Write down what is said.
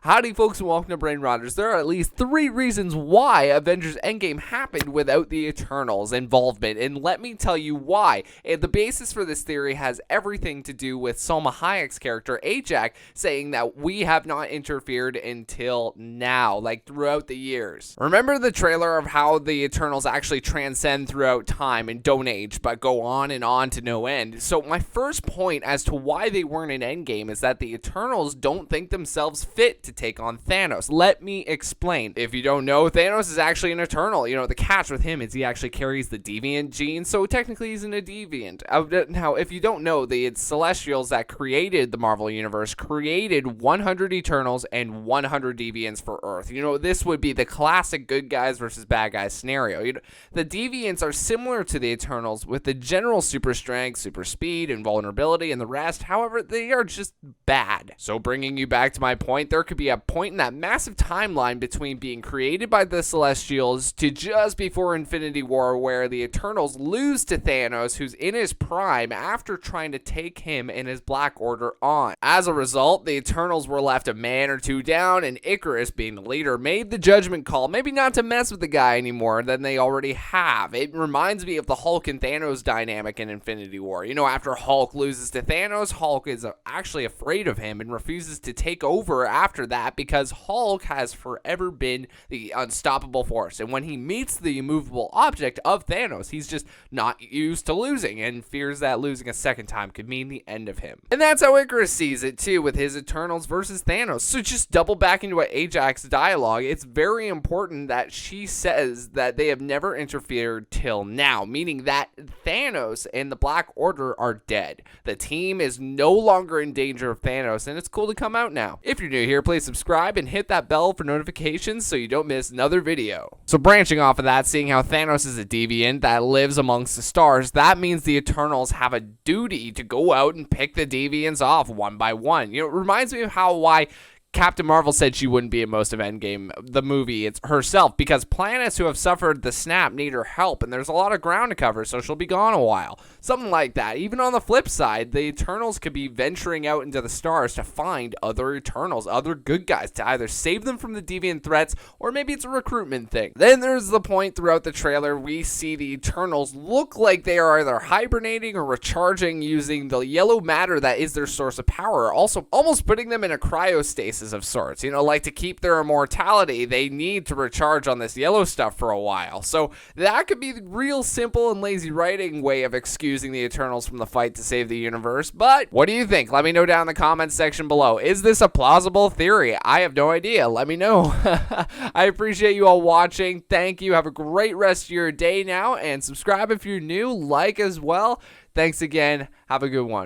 Howdy folks and welcome to Brain Rotters. There are at least 3 reasons why Avengers Endgame happened without the Eternals' involvement, and let me tell you why. And the basis for this theory has everything to do with Salma Hayek's character, Ajak, saying that we have not interfered until now, like throughout the years. Remember the trailer of how the Eternals actually transcend throughout time and don't age, but go on and on to no end? So my first point as to why they weren't in Endgame is that the Eternals don't think themselves fit to take on Thanos. Let me explain. If you don't know, Thanos is actually an Eternal. You know, the catch with him is he actually carries the Deviant gene, so technically he's an Deviant. Now, if you don't know, the Celestials that created the Marvel Universe created 100 Eternals and 100 Deviants for Earth. You know, this would be the classic good guys versus bad guys scenario. You know, the Deviants are similar to the Eternals with the general super strength, super speed, invulnerability, and the rest. However, they are just bad. So bringing you back to my point, there could be a point in that massive timeline between being created by the Celestials to just before Infinity War where the Eternals lose to Thanos, who's in his prime, after trying to take him and his Black Order on. As a result, the Eternals were left a man or two down, and Ikaris, being the leader, made the judgment call maybe not to mess with the guy anymore than they already have. It reminds me of the Hulk and Thanos dynamic in Infinity War. You know, after Hulk loses to Thanos, Hulk is actually afraid of him and refuses to take over after that because Hulk has forever been the unstoppable force. And when he meets the immovable object of Thanos, he's just not used to losing and fears that losing a second time could mean the end of him. And that's how Ikaris sees it too, with his Eternals versus Thanos. So just double back into what Ajak's dialogue, it's very important that she says that they have never interfered till now, meaning that Thanos and the Black Order are dead. The team is no longer in danger of Thanos, and it's cool to come out now. If you're new here, please subscribe and hit that bell for notifications so you don't miss another video. So branching off of that, seeing how Thanos is a deviant that lives amongst the stars, that means the Eternals have a duty to go out and pick the deviants off one by one. You know, it reminds me of why Captain Marvel said she wouldn't be in most of Endgame, the movie, it's herself, because planets who have suffered the snap need her help, and there's a lot of ground to cover, so she'll be gone a while. Something like that. Even on the flip side, the Eternals could be venturing out into the stars to find other Eternals, other good guys, to either save them from the deviant threats, or maybe it's a recruitment thing. Then there's the point throughout the trailer we see the Eternals look like they are either hibernating or recharging using the yellow matter that is their source of power, also almost putting them in a cryostasis of sorts. You know, like to keep their immortality, they need to recharge on this yellow stuff for a while. So that could be the real simple and lazy writing way of excusing the Eternals from the fight to save the universe. But what do you think? Let me know down in the comments section below. Is this a plausible theory? I have no idea. Let me know. I appreciate you all watching. Thank you. Have a great rest of your day now, and subscribe if you're new. Like as well. Thanks again. Have a good one.